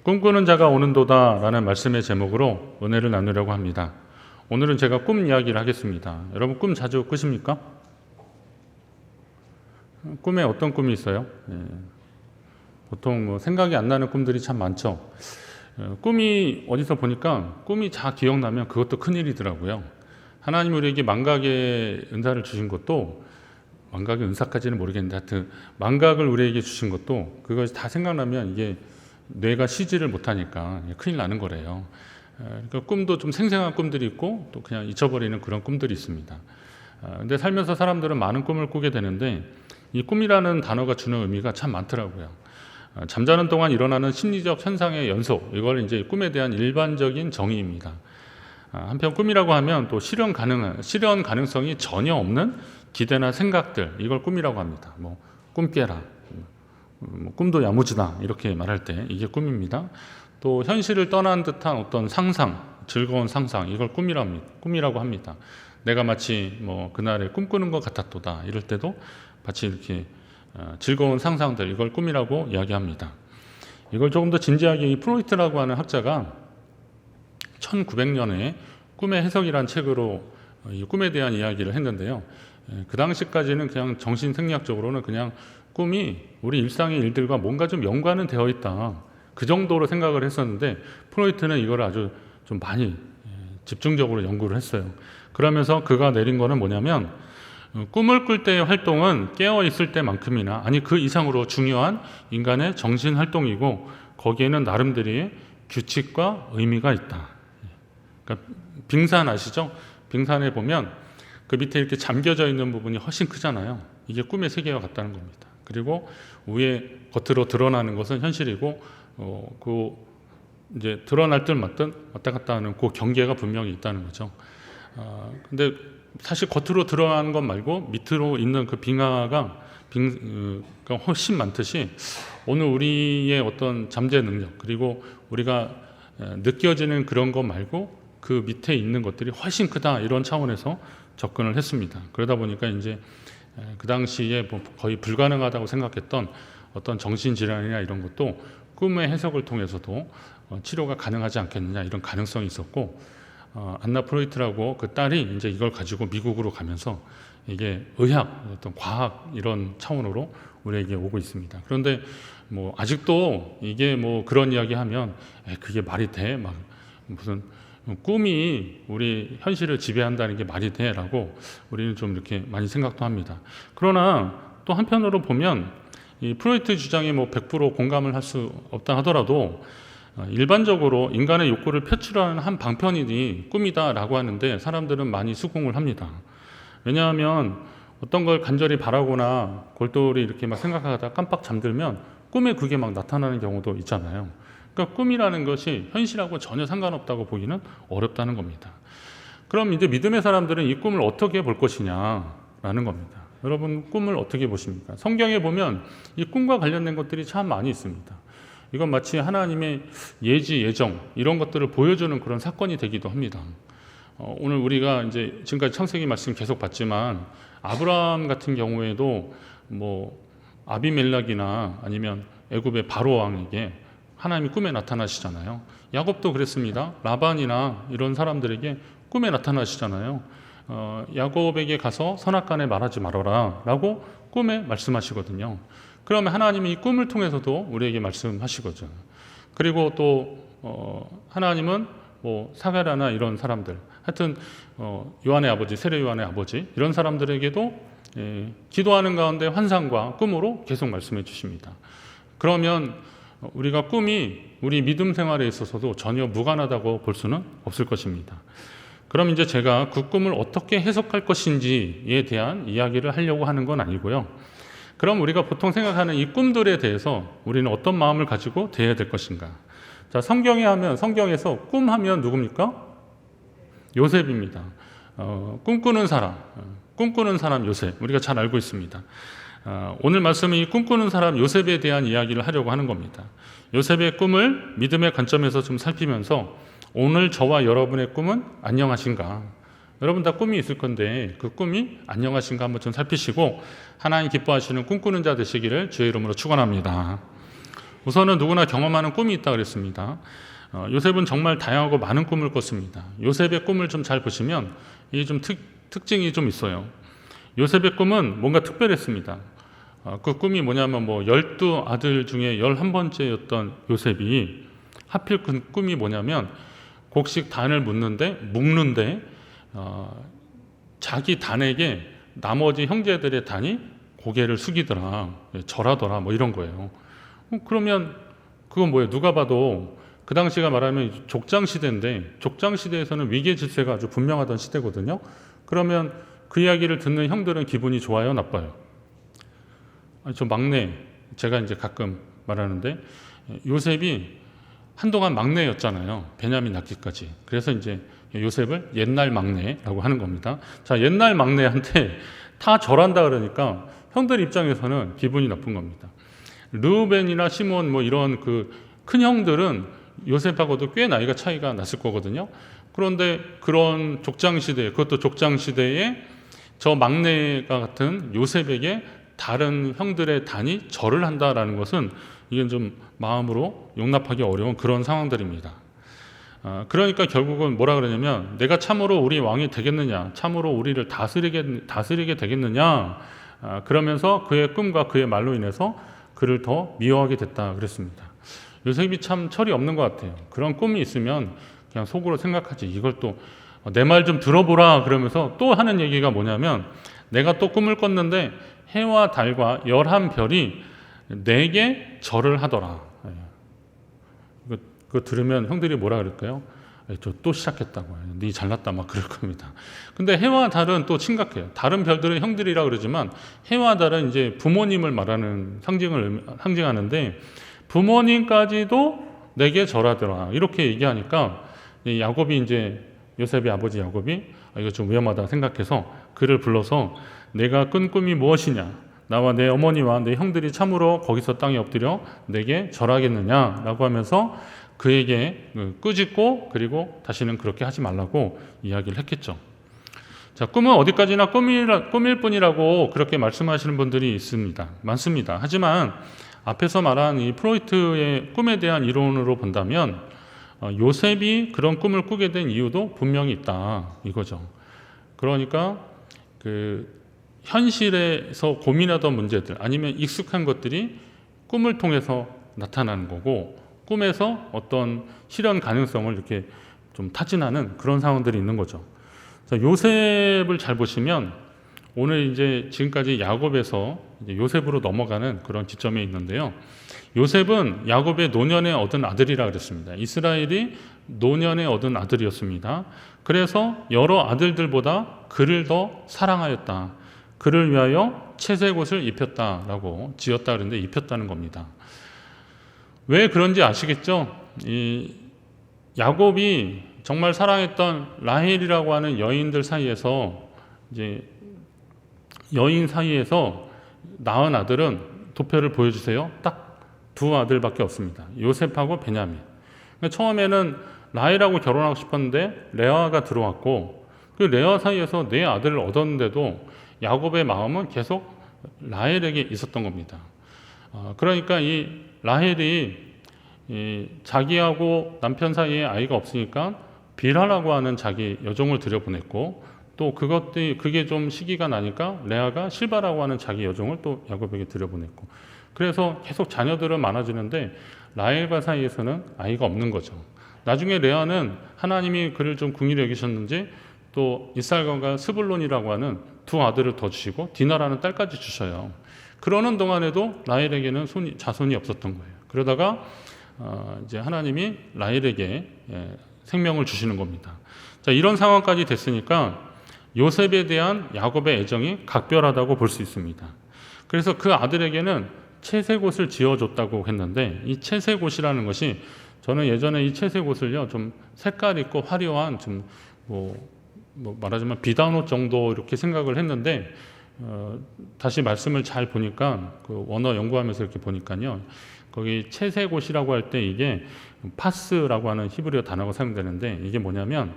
꿈꾸는 자가 오는도다 라는 말씀의 제목으로 은혜를 나누려고 합니다. 오늘은 제가 꿈 이야기를 하겠습니다. 여러분 꿈 자주 꾸십니까? 꿈에 어떤 꿈이 있어요? 보통 생각이 안 나는 꿈들이 참 많죠. 꿈이 어디서 보니까 꿈이 다 기억나면 그것도 큰일이더라고요. 하나님 우리에게 망각의 은사를 주신 것도, 망각의 은사까지는 모르겠는데 하여튼 망각을 우리에게 주신 것도 그것이 다 생각나면 이게 뇌가 쉬지를 못하니까 큰일 나는 거래요. 그러니까 꿈도 좀 생생한 꿈들이 있고 또 그냥 잊혀버리는 그런 꿈들이 있습니다. 근데 살면서 사람들은 많은 꿈을 꾸게 되는데 이 꿈이라는 단어가 주는 의미가 참 많더라고요. 잠자는 동안 일어나는 심리적 현상의 연속, 이걸 이제 꿈에 대한 일반적인 정의입니다. 한편 꿈이라고 하면 또 실현 가능성이 전혀 없는 기대나 생각들, 이걸 꿈이라고 합니다. 꿈 깨라, 꿈도 야무지다 이렇게 말할 때 이게 꿈입니다. 또 현실을 떠난 듯한 어떤 상상, 즐거운 상상, 이걸 꿈이라고 합니다. 내가 마치 그날에 꿈꾸는 것 같았도다 이럴 때도 마치 이렇게 즐거운 상상들, 이걸 꿈이라고 이야기합니다. 이걸 조금 더 진지하게 이 프로이트라고 하는 학자가 1900년에 꿈의 해석이란 책으로 이 꿈에 대한 이야기를 했는데요. 그 당시까지는 그냥 정신생리학적으로는 그냥 꿈이 우리 일상의 일들과 뭔가 좀 연관은 되어 있다, 그 정도로 생각을 했었는데 프로이트는 이걸 아주 좀 많이 집중적으로 연구를 했어요. 그러면서 그가 내린 거는 뭐냐면, 꿈을 꿀 때의 활동은 깨어 있을 때만큼이나 아니 그 이상으로 중요한 인간의 정신 활동이고 거기에는 나름대로의 규칙과 의미가 있다. 그러니까 빙산 아시죠? 빙산에 보면 그 밑에 이렇게 잠겨져 있는 부분이 훨씬 크잖아요. 이게 꿈의 세계와 같다는 겁니다. 그리고 위에 겉으로 드러나는 것은 현실이고 이제 드러날 듯 말듯 왔다 갔다 하는 그 경계가 분명히 있다는 거죠. 근데 사실 겉으로 드러나는 것 말고 밑으로 있는 그 빙하가 훨씬 많듯이 오늘 우리의 어떤 잠재 능력, 그리고 우리가 느껴지는 그런 것 말고 그 밑에 있는 것들이 훨씬 크다, 이런 차원에서 접근을 했습니다. 그러다 보니까 이제 그 당시에 거의 불가능하다고 생각했던 어떤 정신질환이나 이런 것도 꿈의 해석을 통해서도 치료가 가능하지 않겠느냐, 이런 가능성이 있었고, 안나 프로이트라고 그 딸이 이제 이걸 가지고 미국으로 가면서 이게 의학, 어떤 과학 이런 차원으로 우리에게 오고 있습니다. 그런데 아직도 이게 그런 이야기 하면 그게 말이 돼? 무슨 꿈이 우리 현실을 지배한다는 게 말이 돼? 라고 우리는 좀 이렇게 많이 생각도 합니다. 그러나 또 한편으로 보면 이 프로이트 주장에 100% 공감을 할 수 없다 하더라도 일반적으로 인간의 욕구를 표출하는 한 방편이 꿈이다라고 하는데 사람들은 많이 수긍을 합니다. 왜냐하면 어떤 걸 간절히 바라거나 골똘히 이렇게 생각하다가 깜빡 잠들면 꿈에 그게 나타나는 경우도 있잖아요. 그러니까 꿈이라는 것이 현실하고 전혀 상관없다고 보기는 어렵다는 겁니다. 그럼 이제 믿음의 사람들은 이 꿈을 어떻게 볼 것이냐라는 겁니다. 여러분 꿈을 어떻게 보십니까? 성경에 보면 이 꿈과 관련된 것들이 참 많이 있습니다. 이건 마치 하나님의 예지, 예정 이런 것들을 보여주는 그런 사건이 되기도 합니다. 오늘 우리가 이제 지금까지 창세기 말씀 계속 봤지만 아브라함 같은 경우에도 아비멜렉이나 아니면 애굽의 바로 왕에게 하나님이 꿈에 나타나시잖아요. 야곱도 그랬습니다. 라반이나 이런 사람들에게 꿈에 나타나시잖아요. 야곱에게 가서 선악간에 말하지 말아라 라고 꿈에 말씀하시거든요. 그러면 하나님이 이 꿈을 통해서도 우리에게 말씀하시거든요. 그리고 또 하나님은 사가랴나 이런 사람들, 하여튼 요한의 아버지, 세례 요한의 아버지 이런 사람들에게도 기도하는 가운데 환상과 꿈으로 계속 말씀해 주십니다. 그러면 우리가 꿈이 우리 믿음 생활에 있어서도 전혀 무관하다고 볼 수는 없을 것입니다. 그럼 이제 제가 그 꿈을 어떻게 해석할 것인지에 대한 이야기를 하려고 하는 건 아니고요. 그럼 우리가 보통 생각하는 이 꿈들에 대해서 우리는 어떤 마음을 가지고 대해야 될 것인가? 자, 성경에서 꿈하면 누굽니까? 요셉입니다. 꿈꾸는 사람 요셉, 우리가 잘 알고 있습니다. 오늘 말씀은 이 꿈꾸는 사람 요셉에 대한 이야기를 하려고 하는 겁니다. 요셉의 꿈을 믿음의 관점에서 좀 살피면서 오늘 저와 여러분의 꿈은 안녕하신가? 여러분 다 꿈이 있을 건데 그 꿈이 안녕하신가 한번 좀 살피시고 하나님 기뻐하시는 꿈꾸는 자 되시기를 주의 이름으로 축원합니다. 우선은 누구나 경험하는 꿈이 있다 그랬습니다. 요셉은 정말 다양하고 많은 꿈을 꿨습니다. 요셉의 꿈을 좀 잘 보시면 이게 좀 특징이 좀 있어요. 요셉의 꿈은 뭔가 특별했습니다. 그 꿈이 뭐냐면 12아들 중에 11번째였던 요셉이 하필 그 꿈이 뭐냐면 곡식 단을 묶는데 자기 단에게 나머지 형제들의 단이 고개를 숙이더라, 절하더라, 이런 거예요. 그러면 그건 뭐예요? 누가 봐도 그 당시가 말하면 족장 시대인데, 족장 시대에서는 위계 질서가 아주 분명하던 시대거든요. 그러면 그 이야기를 듣는 형들은 기분이 좋아요, 나빠요? 저 막내, 제가 이제 가끔 말하는데 요셉이 한동안 막내였잖아요. 베냐민 낳기까지. 그래서 이제 요셉을 옛날 막내라고 하는 겁니다. 자, 옛날 막내한테 다 절한다 그러니까 형들 입장에서는 기분이 나쁜 겁니다. 르우벤이나 시몬 이런 그 큰 형들은 요셉하고도 꽤 나이가 차이가 났을 거거든요. 그런데 그런 족장 시대, 그것도 족장 시대에 저 막내가 같은 요셉에게 다른 형들의 단이 절을 한다라는 것은 이게 좀 마음으로 용납하기 어려운 그런 상황들입니다. 그러니까 결국은 뭐라 그러냐면 내가 참으로 우리 왕이 되겠느냐, 참으로 우리를 다스리게 되겠느냐, 그러면서 그의 꿈과 그의 말로 인해서 그를 더 미워하게 됐다 그랬습니다. 요셉이 참 철이 없는 것 같아요. 그런 꿈이 있으면 그냥 속으로 생각하지, 이걸 또 내 말 좀 들어보라 그러면서 또 하는 얘기가 뭐냐면 내가 또 꿈을 꿨는데 해와 달과 11별이 내게 절을 하더라. 그거 들으면 형들이 뭐라 그럴까요? 저 또 시작했다고. 네 잘났다 막 그럴 겁니다. 근데 해와 달은 또 심각해요. 다른 별들은 형들이라 그러지만 해와 달은 이제 부모님을 말하는 상징하는데 부모님까지도 내게 절하더라. 이렇게 얘기하니까 야곱이 이제 요셉의 아버지 야곱이 이거 좀 위험하다 생각해서 그를 불러서 내가 꾼 꿈이 무엇이냐? 나와 내 어머니와 내 형들이 참으로 거기서 땅에 엎드려 내게 절하겠느냐라고 하면서 그에게 꾸짖고 그리고 다시는 그렇게 하지 말라고 이야기를 했겠죠. 자, 꿈은 어디까지나 꿈일 뿐이라고 그렇게 말씀하시는 분들이 많습니다. 하지만 앞에서 말한 이 프로이트의 꿈에 대한 이론으로 본다면 요셉이 그런 꿈을 꾸게 된 이유도 분명히 있다 이거죠. 그러니까 그 현실에서 고민하던 문제들 아니면 익숙한 것들이 꿈을 통해서 나타나는 거고, 꿈에서 어떤 실현 가능성을 이렇게 좀 타진하는 그런 상황들이 있는 거죠. 자, 요셉을 잘 보시면 오늘 이제 지금까지 야곱에서 이제 요셉으로 넘어가는 그런 지점에 있는데요. 요셉은 야곱의 노년에 얻은 아들이라 그랬습니다. 이스라엘이 노년에 얻은 아들이었습니다. 그래서 여러 아들들보다 그를 더 사랑하였다. 그를 위하여 채색 옷을 입혔다라고 지었다 그랬는데 입혔다는 겁니다. 왜 그런지 아시겠죠? 이 야곱이 정말 사랑했던 라헬이라고 하는 여인들 사이에서 이제 여인 사이에서 낳은 아들은 도표를 보여주세요. 딱 두 아들밖에 없습니다. 요셉하고 베냐민. 처음에는 라헬하고 결혼하고 싶었는데 레아가 들어왔고 그 레아 사이에서 네 아들을 얻었는데도 야곱의 마음은 계속 라헬에게 있었던 겁니다. 그러니까 이 라헬이 자기하고 남편 사이에 아이가 없으니까 빌하라고 하는 자기 여종을 들여보냈고 또 그게 좀 시기가 나니까 레아가 실바라고 하는 자기 여종을 또 야곱에게 들여보냈고 그래서 계속 자녀들은 많아지는데 라헬과 사이에서는 아이가 없는 거죠. 나중에 레아는 하나님이 그를 좀 긍휼히 여기셨는지 또 이살간과 스불론이라고 하는 두 아들을 더 주시고 디나라는 딸까지 주셔요. 그러는 동안에도 라헬에게는 자손이 없었던 거예요. 그러다가 이제 하나님이 라헬에게 생명을 주시는 겁니다. 자, 이런 상황까지 됐으니까 요셉에 대한 야곱의 애정이 각별하다고 볼 수 있습니다. 그래서 그 아들에게는 채색옷을 지어줬다고 했는데 이 채색옷이라는 것이 저는 예전에 이 채색옷을요 좀 색깔 있고 화려한 좀 말하자면 비단옷 정도 이렇게 생각을 했는데 다시 말씀을 잘 보니까 그 원어 연구하면서 이렇게 보니까요 거기 채색옷이라고 할 때 이게 파스라고 하는 히브리어 단어가 사용되는데 이게 뭐냐면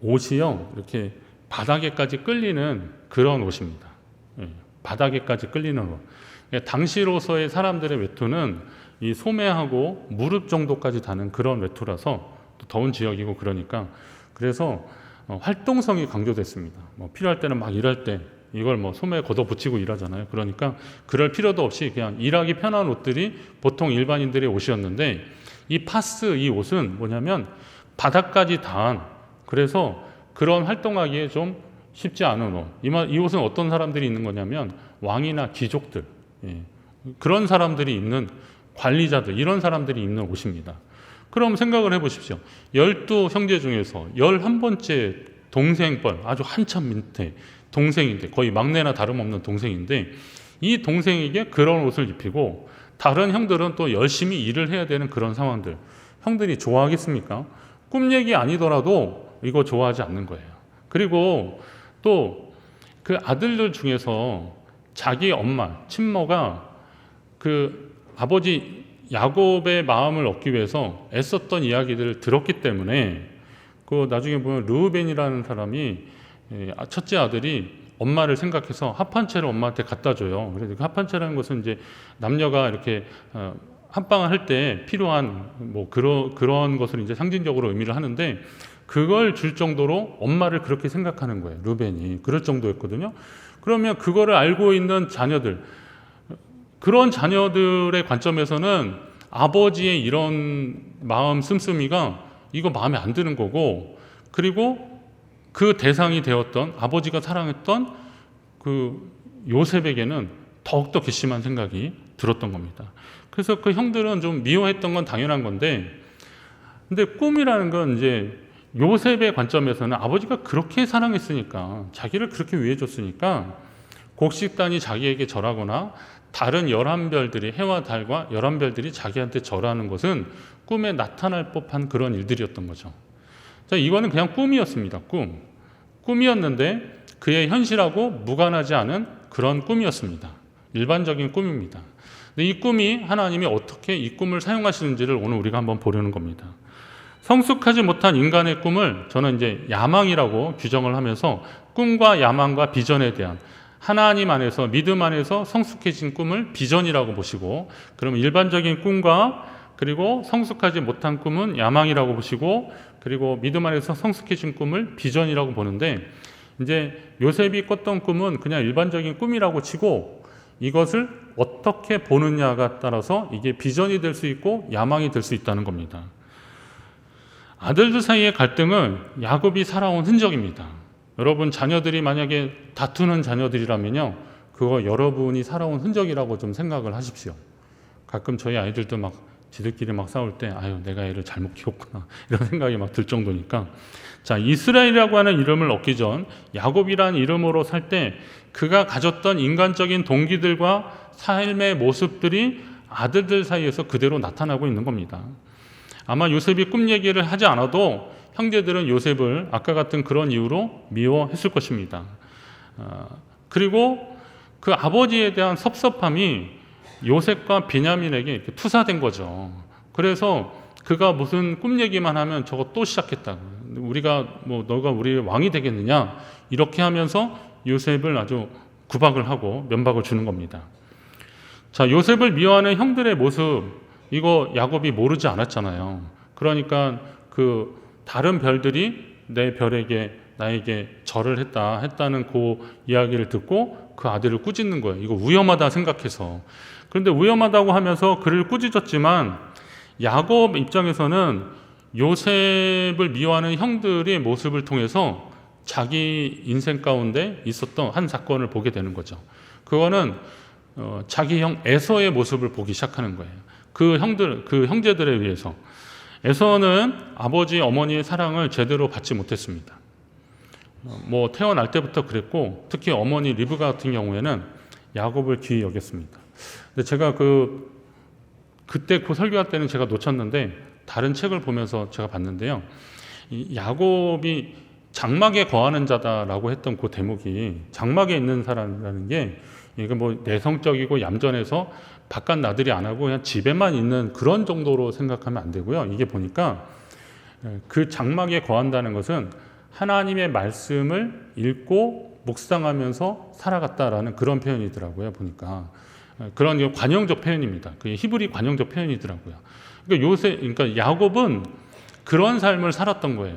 옷이요 이렇게 바닥에까지 끌리는 그런 옷입니다. 바닥에까지 끌리는 옷. 당시로서의 사람들의 외투는 이 소매하고 무릎 정도까지 다는 그런 외투라서 또 더운 지역이고 그러니까 그래서 활동성이 강조됐습니다. 뭐 필요할 때는 막 일할 때 이걸 뭐 소매에 걷어 붙이고 일하잖아요. 그러니까 그럴 필요도 없이 그냥 일하기 편한 옷들이 보통 일반인들의 옷이었는데 이 파스 이 옷은 뭐냐면 바닥까지 닿은 그래서 그런 활동하기에 좀 쉽지 않은 옷. 이 옷은 어떤 사람들이 입는 거냐면 왕이나 귀족들 그런 사람들이 입는 관리자들 이런 사람들이 입는 옷입니다. 그럼 생각을 해보십시오. 12형제 중에서 11번째 동생뻘 아주 한참 밑에 동생인데 거의 막내나 다름없는 동생인데 이 동생에게 그런 옷을 입히고 다른 형들은 또 열심히 일을 해야 되는 그런 상황들 형들이 좋아하겠습니까? 꿈 얘기 아니더라도 이거 좋아하지 않는 거예요. 그리고 또 그 아들들 중에서 자기 엄마 친모가 그 아버지 야곱의 마음을 얻기 위해서 애썼던 이야기들을 들었기 때문에 그 나중에 보면 르우벤이라는 사람이 첫째 아들이 엄마를 생각해서 합판채를 엄마한테 갖다 줘요. 그래서 그 합판채라는 것은 이제 남녀가 이렇게 합방을 할 때 필요한 뭐 그런 것을 이제 상징적으로 의미를 하는데 그걸 줄 정도로 엄마를 그렇게 생각하는 거예요. 르우벤이 그럴 정도였거든요. 그러면 그거를 알고 있는 자녀들 그런 자녀들의 관점에서는 아버지의 이런 마음 씀씀이가 이거 마음에 안 드는 거고 그리고 그 대상이 되었던 아버지가 사랑했던 그 요셉에게는 더욱더 괘씸한 생각이 들었던 겁니다. 그래서 그 형들은 좀 미워했던 건 당연한 건데 근데 꿈이라는 건 이제 요셉의 관점에서는 아버지가 그렇게 사랑했으니까 자기를 그렇게 위해줬으니까 곡식단이 자기에게 절하거나 다른 11별들이 해와 달과 11별들이 자기한테 절하는 것은 꿈에 나타날 법한 그런 일들이었던 거죠. 자, 이거는 그냥 꿈이었습니다. 꿈이었는데 그의 현실하고 무관하지 않은 그런 꿈이었습니다. 일반적인 꿈입니다. 근데 이 꿈이 하나님이 어떻게 이 꿈을 사용하시는지를 오늘 우리가 한번 보려는 겁니다. 성숙하지 못한 인간의 꿈을 저는 이제 야망이라고 규정을 하면서 꿈과 야망과 비전에 대한 하나님 안에서 믿음 안에서 성숙해진 꿈을 비전이라고 보시고 그러면 일반적인 꿈과 그리고 성숙하지 못한 꿈은 야망이라고 보시고 그리고 믿음 안에서 성숙해진 꿈을 비전이라고 보는데 이제 요셉이 꿨던 꿈은 그냥 일반적인 꿈이라고 치고 이것을 어떻게 보느냐가 따라서 이게 비전이 될 수 있고 야망이 될 수 있다는 겁니다. 아들들 사이의 갈등은 야곱이 살아온 흔적입니다. 여러분 자녀들이 만약에 다투는 자녀들이라면요 그거 여러분이 살아온 흔적이라고 좀 생각을 하십시오. 가끔 저희 아이들도 막 지들끼리 막 싸울 때 아유 내가 애를 잘못 키웠구나 이런 생각이 막 들 정도니까 자 이스라엘이라고 하는 이름을 얻기 전 야곱이라는 이름으로 살 때 그가 가졌던 인간적인 동기들과 삶의 모습들이 아들들 사이에서 그대로 나타나고 있는 겁니다. 아마 요셉이 꿈 얘기를 하지 않아도 형제들은 요셉을 아까 같은 그런 이유로 미워했을 것입니다. 그리고 그 아버지에 대한 섭섭함이 요셉과 베냐민에게 이렇게 투사된 거죠. 그래서 그가 무슨 꿈 얘기만 하면 저거 또 시작했다. 우리가 뭐 너가 우리의 왕이 되겠느냐 이렇게 하면서 요셉을 아주 구박을 하고 면박을 주는 겁니다. 자, 요셉을 미워하는 형들의 모습 이거 야곱이 모르지 않았잖아요. 그러니까 그 다른 별들이 내 별에게 나에게 절을 했다는 그 이야기를 듣고 그 아들을 꾸짖는 거예요. 이거 위험하다 생각해서. 그런데 위험하다고 하면서 그를 꾸짖었지만 야곱 입장에서는 요셉을 미워하는 형들의 모습을 통해서 자기 인생 가운데 있었던 한 사건을 보게 되는 거죠. 그거는 자기 형 에서의 모습을 보기 시작하는 거예요. 그 형제들에 의해서. 에서는 아버지, 어머니의 사랑을 제대로 받지 못했습니다. 뭐 태어날 때부터 그랬고 특히 어머니 리브가 같은 경우에는 야곱을 귀히 여겼습니다. 근데 제가 그때 그 설교할 때는 제가 놓쳤는데 다른 책을 보면서 제가 봤는데요. 이 야곱이 장막에 거하는 자다라고 했던 그 대목이 장막에 있는 사람이라는 게 이게 뭐 내성적이고 얌전해서 바깥 나들이 안 하고 그냥 집에만 있는 그런 정도로 생각하면 안 되고요. 이게 보니까 그 장막에 거한다는 것은 하나님의 말씀을 읽고 묵상하면서 살아갔다라는 그런 표현이더라고요. 보니까 그런 관용적 표현입니다. 그 히브리 관용적 표현이더라고요. 그러니까 야곱은 그런 삶을 살았던 거예요.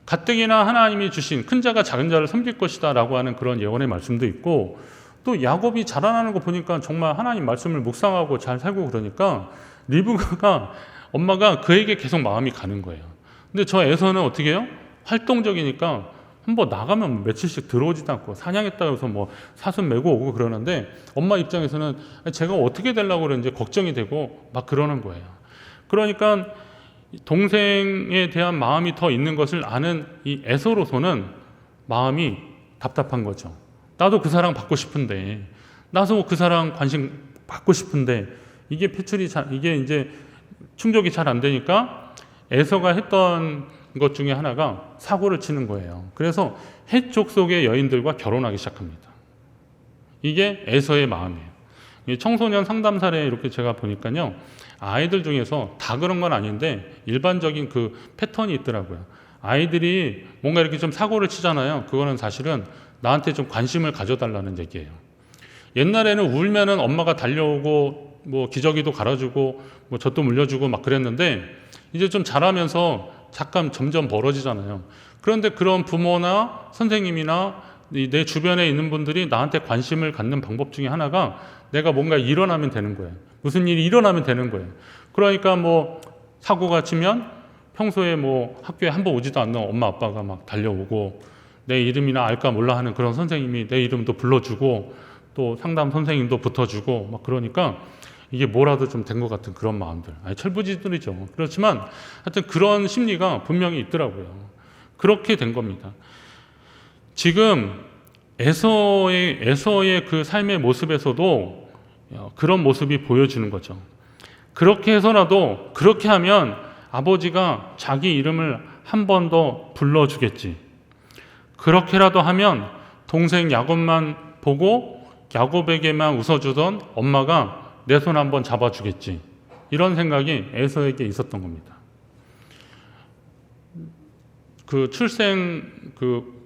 가뜩이나 하나님이 주신 큰 자가 작은 자를 섬길 것이다라고 하는 그런 예언의 말씀도 있고, 또 야곱이 자라나는 거 보니까 정말 하나님 말씀을 묵상하고 잘 살고 그러니까 리브가가 엄마가 그에게 계속 마음이 가는 거예요. 근데 저 에서는 어떻게 해요? 활동적이니까 한번 나가면 며칠씩 들어오지도 않고 사냥했다고 해서 뭐 사슴 메고 오고 그러는데 엄마 입장에서는 제가 어떻게 되려고 그러는지 걱정이 되고 막 그러는 거예요. 그러니까 동생에 대한 마음이 더 있는 것을 아는 이 에서로서는 마음이 답답한 거죠. 나도 그 사랑 받고 싶은데, 나도 그 사랑 관심 받고 싶은데 이게 이게 이제 충족이 잘 안 되니까 에서가 했던 것 중에 하나가 사고를 치는 거예요. 그래서 헷 족속의 여인들과 결혼하기 시작합니다. 이게 에서의 마음이에요. 청소년 상담 사례 이렇게 제가 보니까요, 아이들 중에서 다 그런 건 아닌데 일반적인 그 패턴이 있더라고요. 아이들이 뭔가 이렇게 좀 사고를 치잖아요. 그거는 사실은 나한테 좀 관심을 가져달라는 얘기예요. 옛날에는 울면은 엄마가 달려오고 뭐 기저귀도 갈아주고 뭐 젖도 물려주고 막 그랬는데 이제 좀 자라면서 잠깐 점점 멀어지잖아요. 그런데 그런 부모나 선생님이나 내 주변에 있는 분들이 나한테 관심을 갖는 방법 중에 하나가 내가 뭔가 일어나면 되는 거예요. 무슨 일이 일어나면 되는 거예요. 그러니까 뭐 사고가 치면 평소에 뭐 학교에 한 번 오지도 않는 엄마 아빠가 막 달려오고 내 이름이나 알까 몰라 하는 그런 선생님이 내 이름도 불러주고 또 상담 선생님도 붙어주고 막 그러니까 이게 뭐라도 좀 된 것 같은 그런 마음들. 철부지들이죠. 그렇지만 하여튼 그런 심리가 분명히 있더라고요. 그렇게 된 겁니다. 지금 에서의 그 삶의 모습에서도 그런 모습이 보여지는 거죠. 그렇게 해서라도 그렇게 하면 아버지가 자기 이름을 한 번 더 불러주겠지. 그렇게라도 하면 동생 야곱만 보고 야곱에게만 웃어주던 엄마가 내 손 한번 잡아주겠지. 이런 생각이 에서에게 있었던 겁니다. 그 출생 그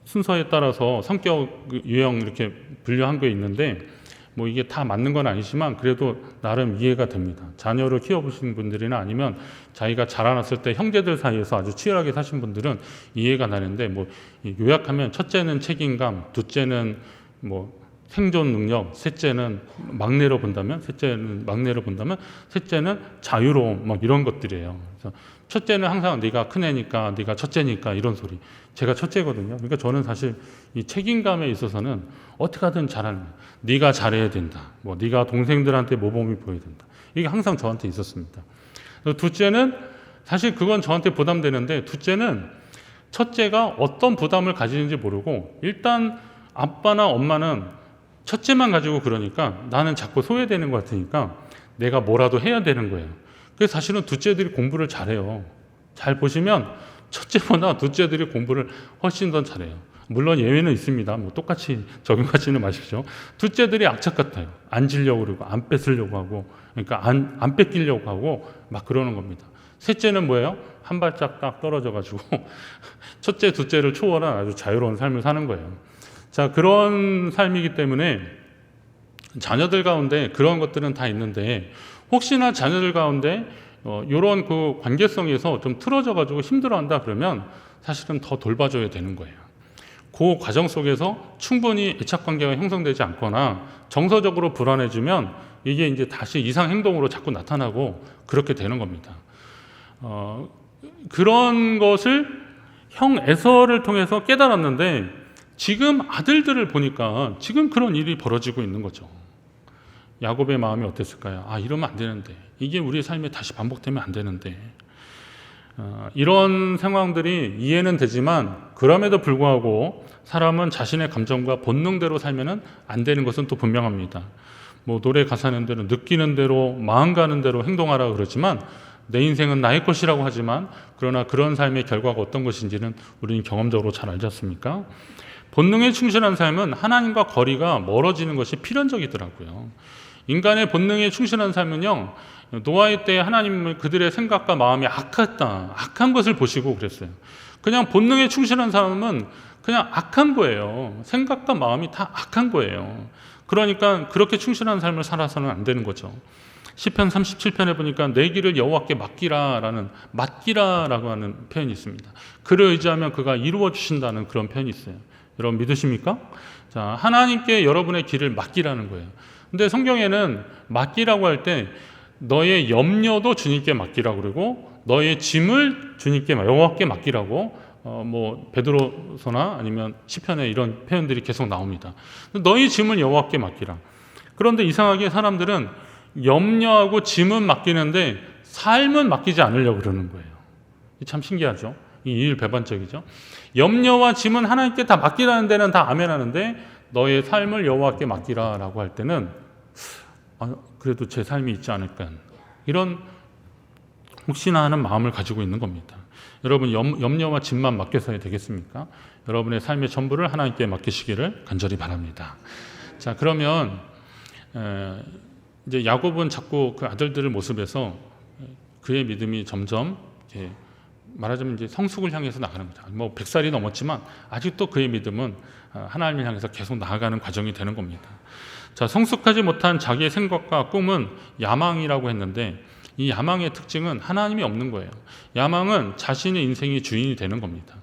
순서에 따라서 성격 유형 이렇게 분류한 게 있는데 뭐 이게 다 맞는 건 아니지만 그래도 나름 이해가 됩니다. 자녀를 키워보신 분들이나 아니면 자기가 자라났을 때 형제들 사이에서 아주 치열하게 사신 분들은 이해가 나는데 뭐 요약하면 첫째는 책임감, 둘째는 뭐 생존 능력, 셋째는 막내로 본다면 셋째는 자유로움 막 이런 것들이에요. 그래서 첫째는 항상 네가 큰애니까 네가 첫째니까 이런 소리. 제가 첫째거든요. 그러니까 저는 사실 이 책임감에 있어서는 어떻게 하든 잘하는 거예요. 네가 잘해야 된다. 뭐 네가 동생들한테 모범이 보여야 된다. 이게 항상 저한테 있었습니다. 둘째는 사실 그건 저한테 부담되는데 둘째는 첫째가 어떤 부담을 가지는지 모르고 일단 아빠나 엄마는 첫째만 가지고 그러니까 나는 자꾸 소외되는 것 같으니까 내가 뭐라도 해야 되는 거예요. 그래서 사실은 둘째들이 공부를 잘해요. 잘 보시면 첫째보다 둘째들이 공부를 훨씬 더 잘해요. 물론 예외는 있습니다. 뭐 똑같이 적용하지는 마십시오. 둘째들이 악착 같아요. 안 지려고 그러고 안 뺏으려고 하고 그러니까 안 뺏기려고 하고 막 그러는 겁니다. 셋째는 뭐예요? 한 발짝 딱 떨어져 가지고 첫째, 둘째를 초월한 아주 자유로운 삶을 사는 거예요. 자, 그런 삶이기 때문에 자녀들 가운데 그런 것들은 다 있는데 혹시나 자녀들 가운데 이런 그 관계성에서 좀 틀어져 가지고 힘들어한다 그러면 사실은 더 돌봐줘야 되는 거예요. 그 과정 속에서 충분히 애착 관계가 형성되지 않거나 정서적으로 불안해지면 이게 이제 다시 이상 행동으로 자꾸 나타나고 그렇게 되는 겁니다. 그런 것을 형 에서를 통해서 깨달았는데 지금 아들들을 보니까 지금 그런 일이 벌어지고 있는 거죠. 야곱의 마음이 어땠을까요? 이러면 안 되는데, 이게 우리의 삶에 다시 반복되면 안 되는데, 이런 상황들이 이해는 되지만 그럼에도 불구하고 사람은 자신의 감정과 본능대로 살면 안 되는 것은 또 분명합니다. 뭐 노래 가사는 대로 느끼는 대로 마음 가는 대로 행동하라 그러지만 내 인생은 나의 것이라고 하지만 그러나 그런 삶의 결과가 어떤 것인지는 우리는 경험적으로 잘 알지 않습니까? 본능에 충실한 삶은 하나님과 거리가 멀어지는 것이 필연적이더라고요. 인간의 본능에 충실한 삶은요, 노아의 때 하나님을 그들의 생각과 마음이 악한 것을 보시고 그랬어요. 그냥 본능에 충실한 사람은 그냥 악한 거예요. 생각과 마음이 다 악한 거예요. 그러니까 그렇게 충실한 삶을 살아서는 안 되는 거죠. 시편 37편에 보니까 내 길을 여호와께 맡기라라고 하는 표현이 있습니다. 그를 의지하면 그가 이루어 주신다는 그런 표현이 있어요. 여러분 믿으십니까? 자, 하나님께 여러분의 길을 맡기라는 거예요. 근데 성경에는 맡기라고 할 때 너의 염려도 주님께 맡기라고 그러고 너의 짐을 주님께 여호와께 맡기라고 뭐 베드로서나 아니면 시편에 이런 표현들이 계속 나옵니다. 너희 짐을 여호와께 맡기라. 그런데 이상하게 사람들은 염려하고 짐은 맡기는데 삶은 맡기지 않으려고 그러는 거예요. 참 신기하죠. 이 일배반적이죠. 염려와 짐은 하나님께 다 맡기라는 데는 다 아멘하는데 너의 삶을 여호와께 맡기라라고 할 때는 그래도 제 삶이 있지 않을까 이런 혹시나 하는 마음을 가지고 있는 겁니다. 여러분 염려와 짐만 맡겨서야 되겠습니까? 여러분의 삶의 전부를 하나님께 맡기시기를 간절히 바랍니다. 자, 그러면 이제 야곱은 자꾸 그 아들들의 모습에서 그의 믿음이 점점 이렇게 말하자면 이제 성숙을 향해서 나가는 거죠. 뭐 100살이 넘었지만 아직도 그의 믿음은 하나님을 향해서 계속 나아가는 과정이 되는 겁니다. 자, 성숙하지 못한 자기의 생각과 꿈은 야망이라고 했는데 이 야망의 특징은 하나님이 없는 거예요. 야망은 자신의 인생의 주인이 되는 겁니다.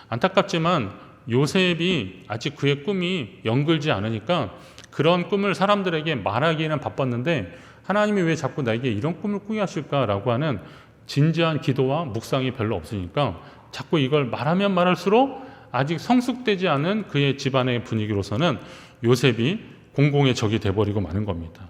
안타깝지만 요셉이 아직 그의 꿈이 연결지 않으니까 그런 꿈을 사람들에게 말하기에는 바빴는데 하나님이 왜 자꾸 나에게 이런 꿈을 꾸게 하실까라고 하는 진지한 기도와 묵상이 별로 없으니까 자꾸 이걸 말하면 말할수록 아직 성숙되지 않은 그의 집안의 분위기로서는 요셉이 공공의 적이 돼버리고 마는 겁니다.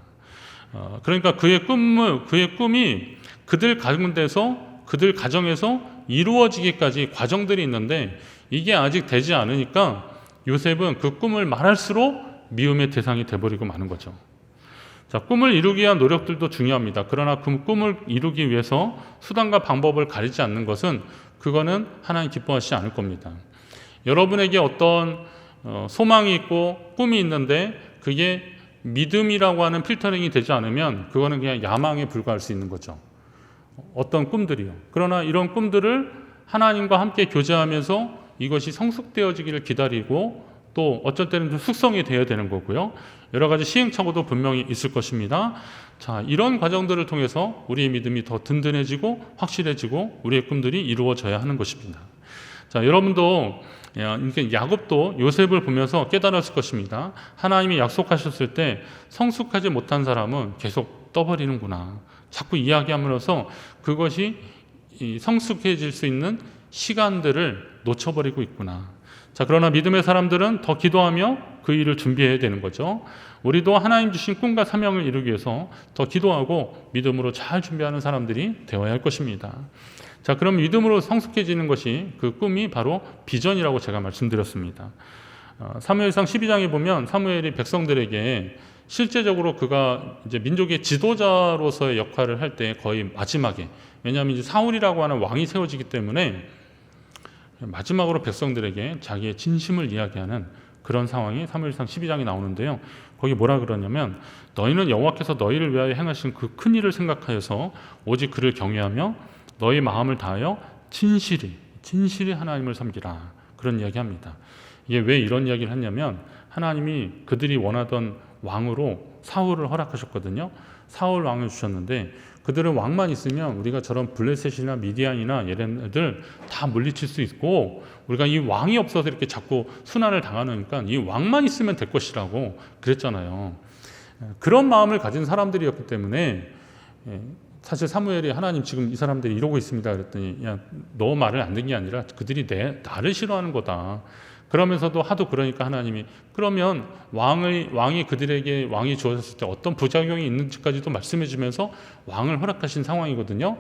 그러니까 그의 꿈이 그들 가운데서 그들 가정에서 이루어지기까지 과정들이 있는데 이게 아직 되지 않으니까 요셉은 그 꿈을 말할수록 미움의 대상이 돼버리고 마는 거죠. 자, 꿈을 이루기 위한 노력들도 중요합니다. 그러나 그 꿈을 이루기 위해서 수단과 방법을 가리지 않는 것은 그거는 하나님 기뻐하시지 않을 겁니다. 여러분에게 어떤 소망이 있고 꿈이 있는데 그게 믿음이라고 하는 필터링이 되지 않으면 그거는 그냥 야망에 불과할 수 있는 거죠. 어떤 꿈들이요. 그러나 이런 꿈들을 하나님과 함께 교제하면서 이것이 성숙되어지기를 기다리고 또 어쩔 때는 좀 숙성이 되어야 되는 거고요. 여러 가지 시행착오도 분명히 있을 것입니다. 자, 이런 과정들을 통해서 우리의 믿음이 더 든든해지고 확실해지고 우리의 꿈들이 이루어져야 하는 것입니다. 자, 여러분도 야곱도 요셉을 보면서 깨달았을 것입니다. 하나님이 약속하셨을 때 성숙하지 못한 사람은 계속 떠버리는구나. 자꾸 이야기함으로써 그것이 성숙해질 수 있는 시간들을 놓쳐버리고 있구나. 자, 그러나 믿음의 사람들은 더 기도하며 그 일을 준비해야 되는 거죠. 우리도 하나님 주신 꿈과 사명을 이루기 위해서 더 기도하고 믿음으로 잘 준비하는 사람들이 되어야 할 것입니다. 자, 그럼 믿음으로 성숙해지는 것이 그 꿈이 바로 비전이라고 제가 말씀드렸습니다. 사무엘상 12장에 보면 사무엘이 백성들에게 실제적으로 그가 이제 민족의 지도자로서의 역할을 할 때 거의 마지막에, 왜냐하면 이제 사울이라고 하는 왕이 세워지기 때문에 마지막으로 백성들에게 자기의 진심을 이야기하는 그런 상황이 사무엘상 12장에 나오는데요. 거기 뭐라 그러냐면 너희는 여호와께서 너희를 위하여 행하신 그 큰 일을 생각하여서 오직 그를 경외하며 너희 마음을 다하여 진실히 하나님을 섬기라. 그런 이야기합니다. 이게 왜 이런 이야기를 했냐면 하나님이 그들이 원하던 왕으로 사울을 허락하셨거든요. 사울 왕을 주셨는데 그들은 왕만 있으면 우리가 저런 블레셋이나 미디안이나 얘네들 다 물리칠 수 있고 우리가 이 왕이 없어서 이렇게 자꾸 순환을 당하니까 이 왕만 있으면 될 것이라고 그랬잖아요. 그런 마음을 가진 사람들이었기 때문에 사실 사무엘이 하나님 지금 이 사람들이 이러고 있습니다 그랬더니 야, 너 말을 안 듣는 게 아니라 그들이 나를 싫어하는 거다. 그러면서도 하도 그러니까 하나님이 그러면 왕이 그들에게 왕이 주어졌을 때 어떤 부작용이 있는지까지도 말씀해 주면서 왕을 허락하신 상황이거든요.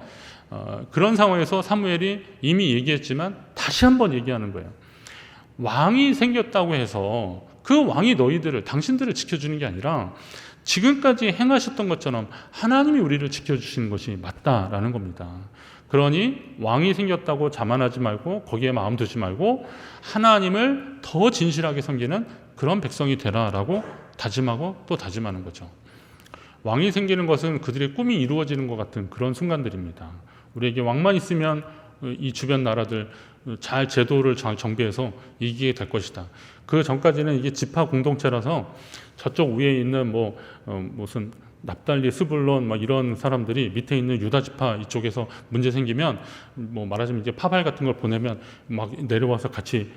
그런 상황에서 사무엘이 이미 얘기했지만 다시 한번 얘기하는 거예요. 왕이 생겼다고 해서 그 왕이 당신들을 지켜주는 게 아니라 지금까지 행하셨던 것처럼 하나님이 우리를 지켜주시는 것이 맞다라는 겁니다. 그러니 왕이 생겼다고 자만하지 말고 거기에 마음 두지 말고 하나님을 더 진실하게 섬기는 그런 백성이 되라라고 다짐하고 또 다짐하는 거죠. 왕이 생기는 것은 그들의 꿈이 이루어지는 것 같은 그런 순간들입니다. 우리에게 왕만 있으면 이 주변 나라들 잘 제도를 정비해서 이기게 될 것이다. 그 전까지는 이게 지파 공동체라서 저쪽 위에 있는 무슨 납달리, 스불론 막 이런 사람들이 밑에 있는 유다 지파 이쪽에서 문제 생기면 말하자면 이제 파발 같은 걸 보내면 막 내려와서 같이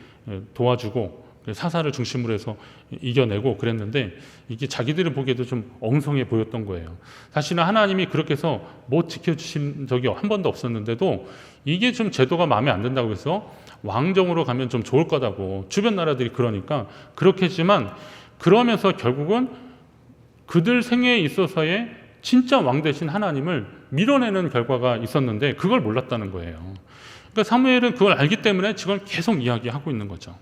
도와주고 사사를 중심으로 해서 이겨내고 그랬는데 이게 자기들이 보기에도 좀 엉성해 보였던 거예요. 사실은 하나님이 그렇게 해서 못 지켜주신 적이 한 번도 없었는데도 이게 좀 제도가 마음에 안 든다고 해서 왕정으로 가면 좀 좋을 거다고 주변 나라들이 그러니까 그렇게 했지만 그러면서 결국은 그들 생애에 있어서의 진짜 왕 대신 하나님을 밀어내는 결과가 있었는데 그걸 몰랐다는 거예요. 그러니까 사무엘은 그걸 알기 때문에 지금 계속 이야기하고 있는 거죠.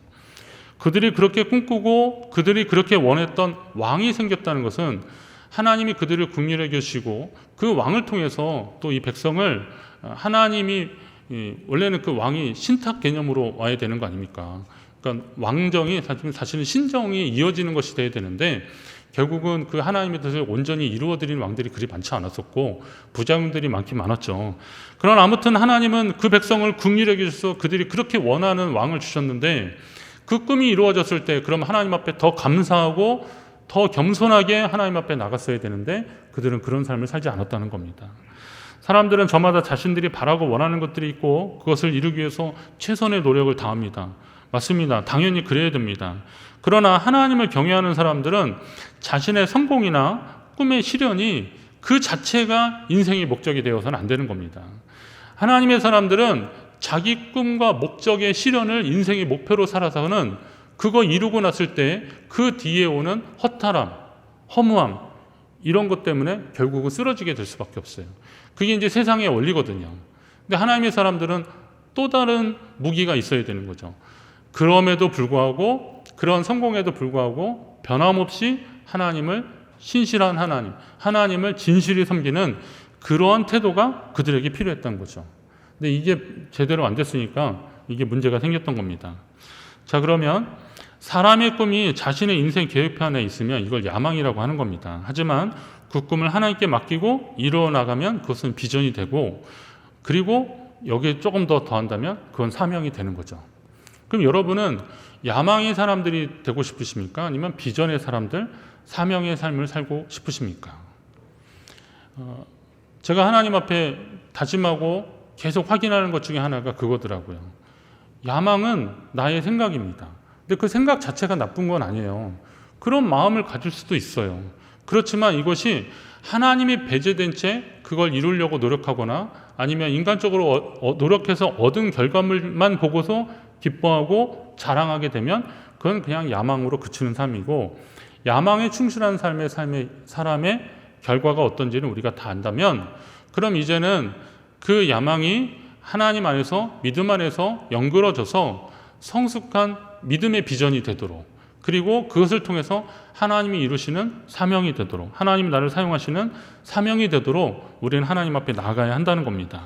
그들이 그렇게 꿈꾸고 그들이 그렇게 원했던 왕이 생겼다는 것은 하나님이 그들을 국리를 여기시고 그 왕을 통해서 또 이 백성을 하나님이 원래는 그 왕이 신탁 개념으로 와야 되는 거 아닙니까? 그러니까 왕정이 사실은 신정이 이어지는 것이 돼야 되는데 결국은 그 하나님의 뜻을 온전히 이루어드리는 왕들이 그리 많지 않았었고 부장들이 많긴 많았죠. 그러나 아무튼 하나님은 그 백성을 국리를 여기셔서 그들이 그렇게 원하는 왕을 주셨는데 그 꿈이 이루어졌을 때 그럼 하나님 앞에 더 감사하고 더 겸손하게 하나님 앞에 나갔어야 되는데 그들은 그런 삶을 살지 않았다는 겁니다. 사람들은 저마다 자신들이 바라고 원하는 것들이 있고 그것을 이루기 위해서 최선의 노력을 다합니다. 맞습니다. 당연히 그래야 됩니다. 그러나 하나님을 경외하는 사람들은 자신의 성공이나 꿈의 실현이 그 자체가 인생의 목적이 되어서는 안 되는 겁니다. 하나님의 사람들은 자기 꿈과 목적의 실현을 인생의 목표로 살아서는 그거 이루고 났을 때 그 뒤에 오는 허탈함, 허무함 이런 것 때문에 결국은 쓰러지게 될 수밖에 없어요. 그게 이제 세상의 원리거든요. 근데 하나님의 사람들은 또 다른 무기가 있어야 되는 거죠. 그럼에도 불구하고 그런 성공에도 불구하고 변함없이 하나님을 신실한 하나님을 진실히 섬기는 그러한 태도가 그들에게 필요했던 거죠. 근데 이게 제대로 안 됐으니까 이게 문제가 생겼던 겁니다. 자, 그러면 사람의 꿈이 자신의 인생 계획표 안에 있으면 이걸 야망이라고 하는 겁니다. 하지만 그 꿈을 하나님께 맡기고 이루어 나가면 그것은 비전이 되고 그리고 여기에 조금 더 더한다면 그건 사명이 되는 거죠. 그럼 여러분은 야망의 사람들이 되고 싶으십니까? 아니면 비전의 사람들, 사명의 삶을 살고 싶으십니까? 제가 하나님 앞에 다짐하고 계속 확인하는 것 중에 하나가 그거더라고요. 야망은 나의 생각입니다. 근데 그 생각 자체가 나쁜 건 아니에요. 그런 마음을 가질 수도 있어요. 그렇지만 이것이 하나님이 배제된 채 그걸 이루려고 노력하거나 아니면 인간적으로 노력해서 얻은 결과물만 보고서 기뻐하고 자랑하게 되면 그건 그냥 야망으로 그치는 삶이고 야망에 충실한 사람의 결과가 어떤지는 우리가 다 안다면 그럼 이제는 그 야망이 하나님 안에서 믿음 안에서 연결어져서 성숙한 믿음의 비전이 되도록 그리고 그것을 통해서 하나님이 이루시는 사명이 되도록 하나님이 나를 사용하시는 사명이 되도록 우리는 하나님 앞에 나가야 한다는 겁니다.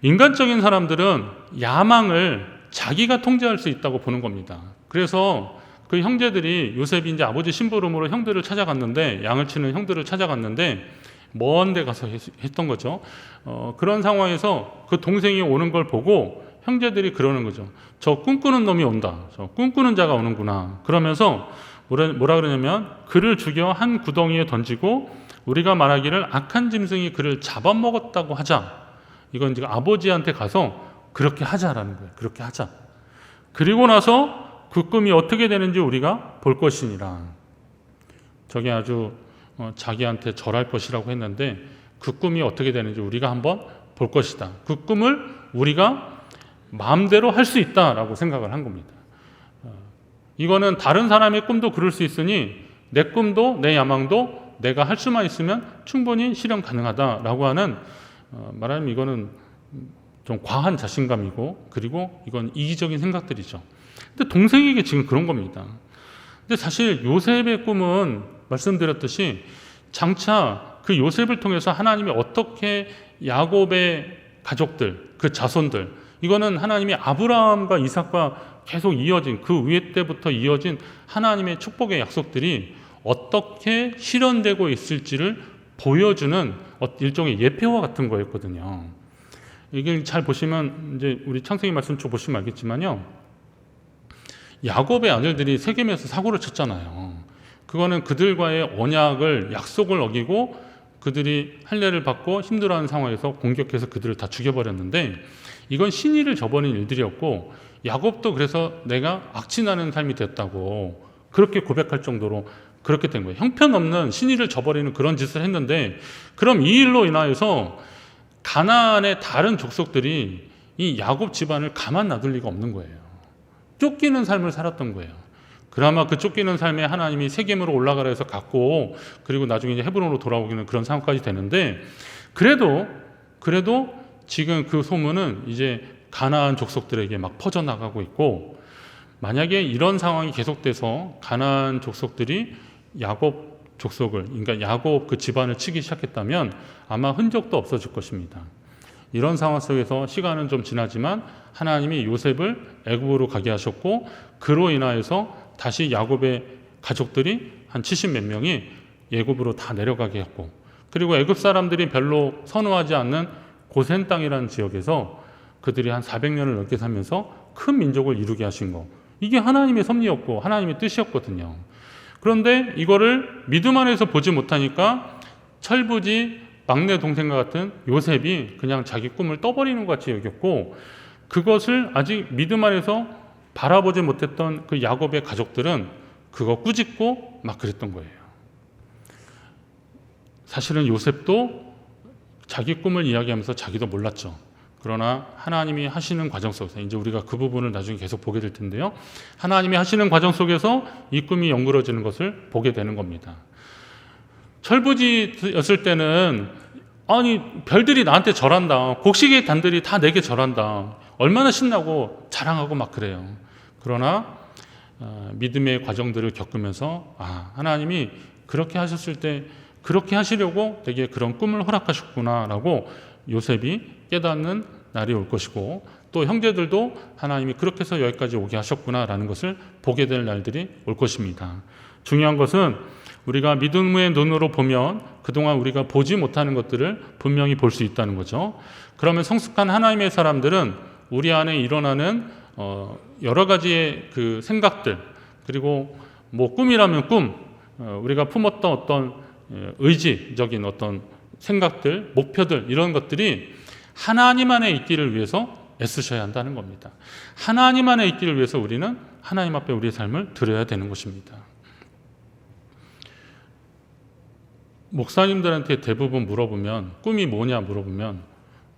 인간적인 사람들은 야망을 자기가 통제할 수 있다고 보는 겁니다. 그래서 그 형제들이 요셉이 이제 아버지 심부름으로 형들을 찾아갔는데 양을 치는 형들을 찾아갔는데 먼 데 가서 했던 거죠. 그런 상황에서 그 동생이 오는 걸 보고 형제들이 그러는 거죠. 저 꿈꾸는 놈이 온다. 저 꿈꾸는 자가 오는구나. 그러면서 뭐라 그러냐면 그를 죽여 한 구덩이에 던지고 우리가 말하기를 악한 짐승이 그를 잡아먹었다고 하자. 이건 지금 아버지한테 가서 그렇게 하자라는 거예요. 그렇게 하자. 그리고 나서 그 꿈이 어떻게 되는지 우리가 볼 것이니라. 저게 아주 자기한테 절할 것이라고 했는데 그 꿈이 어떻게 되는지 우리가 한번 볼 것이다. 그 꿈을 우리가 마음대로 할 수 있다라고 생각을 한 겁니다. 이거는 다른 사람의 꿈도 그럴 수 있으니 내 꿈도 내 야망도 내가 할 수만 있으면 충분히 실현 가능하다라고 하는 말하자면 이거는 좀 과한 자신감이고 그리고 이건 이기적인 생각들이죠. 근데 동생에게 지금 그런 겁니다. 근데 사실 요셉의 꿈은 말씀드렸듯이 장차 그 요셉을 통해서 하나님이 어떻게 야곱의 가족들, 그 자손들 이거는 하나님이 아브라함과 이삭과 계속 이어진 그 위에 때부터 이어진 하나님의 축복의 약속들이 어떻게 실현되고 있을지를 보여주는 일종의 예표와 같은 거였거든요. 이게 잘 보시면 이제 우리 창세기 말씀 쭉 보시면 알겠지만요. 야곱의 아들들이 세겜에서 사고를 쳤잖아요. 그거는 그들과의 언약을 약속을 어기고 그들이 할례를 받고 힘들어하는 상황에서 공격해서 그들을 다 죽여버렸는데 이건 신의를 저버린 일들이었고 야곱도 그래서 내가 악취나는 삶이 됐다고 그렇게 고백할 정도로 그렇게 된 거예요. 형편없는 신의를 저버리는 그런 짓을 했는데 그럼 이 일로 인하여서 가나안의 다른 족속들이 이 야곱 집안을 가만 놔둘 리가 없는 거예요. 쫓기는 삶을 살았던 거예요. 그나마 그 쫓기는 삶에 하나님이 세겜으로 올라가라 해서 갔고 그리고 나중에 이제 헤브론으로 돌아오기는 그런 상황까지 되는데 그래도 지금 그 소문은 이제 가나안 족속들에게 막 퍼져나가고 있고 만약에 이런 상황이 계속돼서 가나안 족속들이 야곱 족속을 그러니까 야곱 그 집안을 치기 시작했다면 아마 흔적도 없어질 것입니다. 이런 상황 속에서 시간은 좀 지나지만 하나님이 요셉을 애굽으로 가게 하셨고 그로 인하여서 다시 야곱의 가족들이 한 70몇 명이 애굽으로 다 내려가게 했고 그리고 애굽 사람들이 별로 선호하지 않는 고센 땅이라는 지역에서 그들이 한 400년을 넘게 살면서 큰 민족을 이루게 하신 거 이게 하나님의 섭리였고 하나님의 뜻이었거든요. 그런데 이거를 믿음 안에서 보지 못하니까 철부지 막내 동생과 같은 요셉이 그냥 자기 꿈을 떠버리는 것 같이 여겼고 그것을 아직 믿음 안에서 바라보지 못했던 그 야곱의 가족들은 그거 꾸짖고 막 그랬던 거예요. 사실은 요셉도 자기 꿈을 이야기하면서 자기도 몰랐죠. 그러나 하나님이 하시는 과정 속에서 이제 우리가 그 부분을 나중에 계속 보게 될 텐데요. 하나님이 하시는 과정 속에서 이 꿈이 연그러지는 것을 보게 되는 겁니다. 철부지였을 때는 아니 별들이 나한테 절한다. 곡식의 단들이 다 내게 절한다. 얼마나 신나고 자랑하고 막 그래요. 그러나 믿음의 과정들을 겪으면서 하나님이 그렇게 하셨을 때 그렇게 하시려고 되게 그런 꿈을 허락하셨구나라고 요셉이 깨닫는 날이 올 것이고 또 형제들도 하나님이 그렇게 해서 여기까지 오게 하셨구나라는 것을 보게 될 날들이 올 것입니다. 중요한 것은 우리가 믿음의 눈으로 보면 그동안 우리가 보지 못하는 것들을 분명히 볼 수 있다는 거죠. 그러면 성숙한 하나님의 사람들은 우리 안에 일어나는 여러 가지의 그 생각들 그리고 뭐 꿈이라면 꿈 우리가 품었던 어떤 의지적인 어떤 생각들 목표들 이런 것들이 하나님 안에 있기를 위해서 애쓰셔야 한다는 겁니다. 하나님 안에 있기를 위해서 우리는 하나님 앞에 우리의 삶을 드려야 되는 것입니다. 목사님들한테 대부분 물어보면 꿈이 뭐냐 물어보면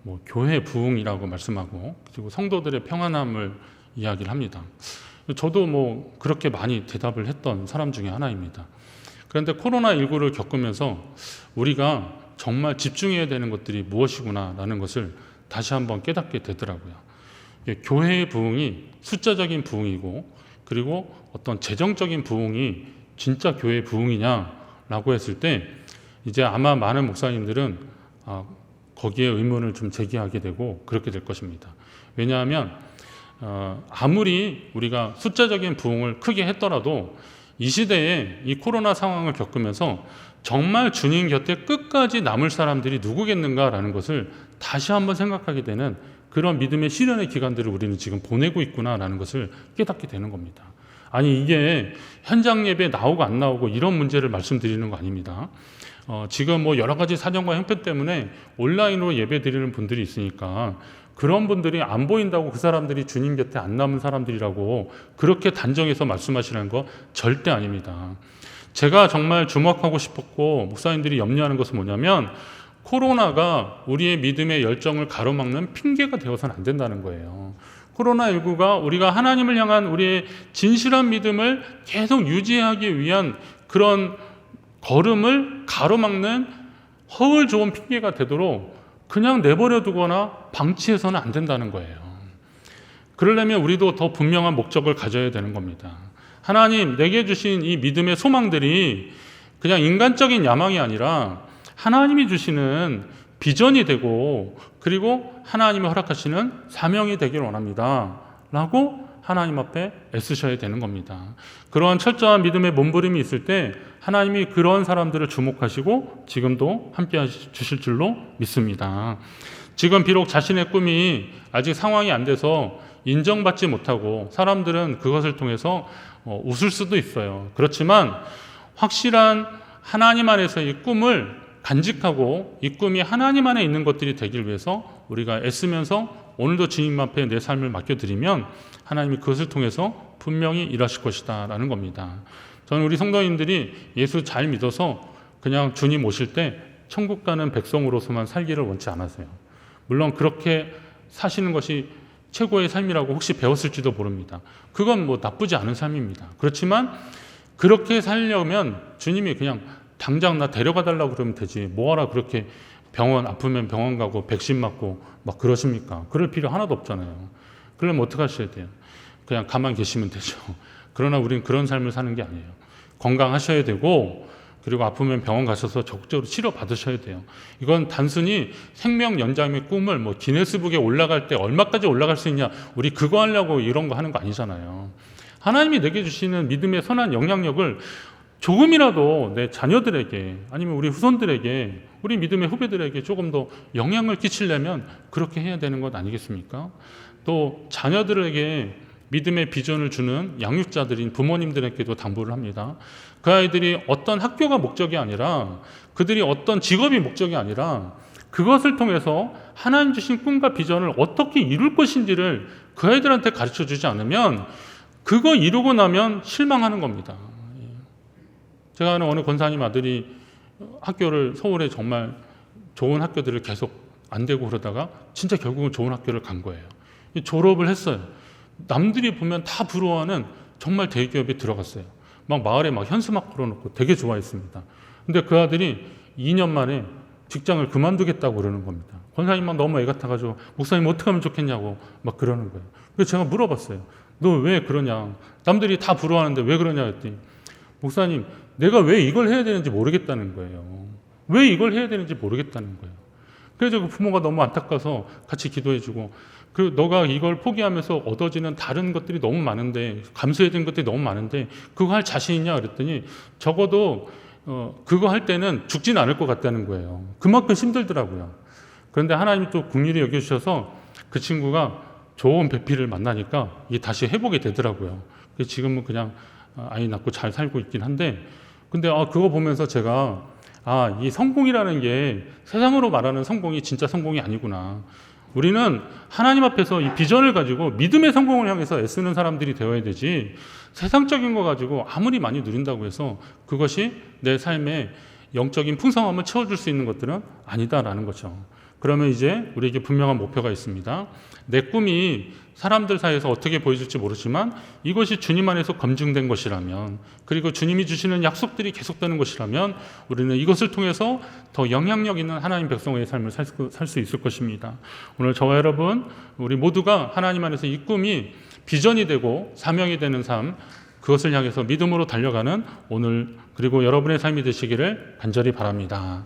뭐 교회 부흥이라고 말씀하고 그리고 성도들의 평안함을 이야기를 합니다. 저도 뭐 그렇게 많이 대답을 했던 사람 중에 하나입니다. 그런데 코로나19를 겪으면서 우리가 정말 집중해야 되는 것들이 무엇이구나라는 것을 다시 한번 깨닫게 되더라고요. 교회의 부흥이 숫자적인 부흥이고 그리고 어떤 재정적인 부흥이 진짜 교회의 부흥이냐라고 했을 때 이제 아마 많은 목사님들은 거기에 의문을 좀 제기하게 되고 그렇게 될 것입니다. 왜냐하면 아무리 우리가 숫자적인 부흥을 크게 했더라도 이 시대에 이 코로나 상황을 겪으면서 정말 주님 곁에 끝까지 남을 사람들이 누구겠는가라는 것을 다시 한번 생각하게 되는 그런 믿음의 시련의 기간들을 우리는 지금 보내고 있구나라는 것을 깨닫게 되는 겁니다. 아니 이게 현장 예배 나오고 안 나오고 이런 문제를 말씀드리는 거 아닙니다. 지금 뭐 여러 가지 사정과 형편 때문에 온라인으로 예배 드리는 분들이 있으니까 그런 분들이 안 보인다고 그 사람들이 주님 곁에 안 남은 사람들이라고 그렇게 단정해서 말씀하시는 거 절대 아닙니다. 제가 정말 주목하고 싶었고 목사님들이 염려하는 것은 뭐냐면 코로나가 우리의 믿음의 열정을 가로막는 핑계가 되어서는 안 된다는 거예요. 코로나19가 우리가 하나님을 향한 우리의 진실한 믿음을 계속 유지하기 위한 그런 걸음을 가로막는 허울 좋은 핑계가 되도록 그냥 내버려 두거나 방치해서는 안 된다는 거예요. 그러려면 우리도 더 분명한 목적을 가져야 되는 겁니다. 하나님 내게 주신 이 믿음의 소망들이 그냥 인간적인 야망이 아니라 하나님이 주시는 비전이 되고 그리고 하나님이 허락하시는 사명이 되길 원합니다 라고 하나님 앞에 애쓰셔야 되는 겁니다. 그러한 철저한 믿음의 몸부림이 있을 때 하나님이 그런 사람들을 주목하시고 지금도 함께 주실 줄로 믿습니다. 지금 비록 자신의 꿈이 아직 상황이 안 돼서 인정받지 못하고 사람들은 그것을 통해서 웃을 수도 있어요. 그렇지만 확실한 하나님 안에서의 꿈을 간직하고 이 꿈이 하나님 안에 있는 것들이 되길 위해서 우리가 애쓰면서 오늘도 주님 앞에 내 삶을 맡겨드리면 하나님이 그것을 통해서 분명히 일하실 것이다 라는 겁니다. 저는 우리 성도님들이 예수 잘 믿어서 그냥 주님 오실 때 천국 가는 백성으로서만 살기를 원치 않았어요. 물론 그렇게 사시는 것이 최고의 삶이라고 혹시 배웠을지도 모릅니다. 그건 뭐 나쁘지 않은 삶입니다. 그렇지만 그렇게 살려면 주님이 그냥 당장 나 데려가 달라고 그러면 되지 뭐하라 그렇게 병원 아프면 병원 가고 백신 맞고 막 그러십니까? 그럴 필요 하나도 없잖아요. 그러면 어떻게 하셔야 돼요? 그냥 가만히 계시면 되죠. 그러나 우리는 그런 삶을 사는 게 아니에요. 건강하셔야 되고 그리고 아프면 병원 가셔서 적극적으로 치료 받으셔야 돼요. 이건 단순히 생명 연장의 꿈을 뭐 기네스북에 올라갈 때 얼마까지 올라갈 수 있냐 우리 그거 하려고 이런 거 하는 거 아니잖아요. 하나님이 내게 주시는 믿음의 선한 영향력을 조금이라도 내 자녀들에게 아니면 우리 후손들에게 우리 믿음의 후배들에게 조금 더 영향을 끼치려면 그렇게 해야 되는 것 아니겠습니까? 또 자녀들에게 믿음의 비전을 주는 양육자들인 부모님들에게도 당부를 합니다. 그 아이들이 어떤 학교가 목적이 아니라 그들이 어떤 직업이 목적이 아니라 그것을 통해서 하나님 주신 꿈과 비전을 어떻게 이룰 것인지를 그 아이들한테 가르쳐 주지 않으면 그거 이루고 나면 실망하는 겁니다. 제가 아는 어느 권사님 아들이 학교를 서울에 정말 좋은 학교들을 계속 안 되고 그러다가 진짜 결국은 좋은 학교를 간 거예요. 졸업을 했어요. 남들이 보면 다 부러워하는 정말 대기업에 들어갔어요. 막 마을에 막 현수막 걸어놓고 되게 좋아했습니다. 근데 그 아들이 2년 만에 직장을 그만두겠다고 그러는 겁니다. 권사님만 너무 애 같아가지고 목사님 어떻게 하면 좋겠냐고 막 그러는 거예요. 그래서 제가 물어봤어요. 너 왜 그러냐? 남들이 다 부러워하는데 왜 그러냐 했더니 목사님 내가 왜 이걸 해야 되는지 모르겠다는 거예요. 왜 이걸 해야 되는지 모르겠다는 거예요. 그래서 그 부모가 너무 안타까워서 같이 기도해주고 그 너가 이걸 포기하면서 얻어지는 다른 것들이 너무 많은데 감수해야 되는 것들이 너무 많은데 그거 할 자신 있냐 그랬더니 적어도 그거 할 때는 죽진 않을 것 같다는 거예요. 그만큼 힘들더라고요. 그런데 하나님이 또 긍휼히 여겨주셔서 그 친구가 좋은 배필을 만나니까 이게 다시 회복이 되더라고요. 그래서 지금은 그냥 아이 낳고 잘 살고 있긴 한데 근데 그거 보면서 제가 이 성공이라는 게 세상으로 말하는 성공이 진짜 성공이 아니구나. 우리는 하나님 앞에서 이 비전을 가지고 믿음의 성공을 향해서 애쓰는 사람들이 되어야 되지 세상적인 거 가지고 아무리 많이 누린다고 해서 그것이 내 삶의 영적인 풍성함을 채워줄 수 있는 것들은 아니다라는 거죠. 그러면 이제 우리에게 분명한 목표가 있습니다. 내 꿈이 사람들 사이에서 어떻게 보여질지 모르지만 이것이 주님 안에서 검증된 것이라면 그리고 주님이 주시는 약속들이 계속되는 것이라면 우리는 이것을 통해서 더 영향력 있는 하나님 백성의 삶을 살 수 있을 것입니다. 오늘 저와 여러분 우리 모두가 하나님 안에서 이 꿈이 비전이 되고 사명이 되는 삶 그것을 향해서 믿음으로 달려가는 오늘 그리고 여러분의 삶이 되시기를 간절히 바랍니다.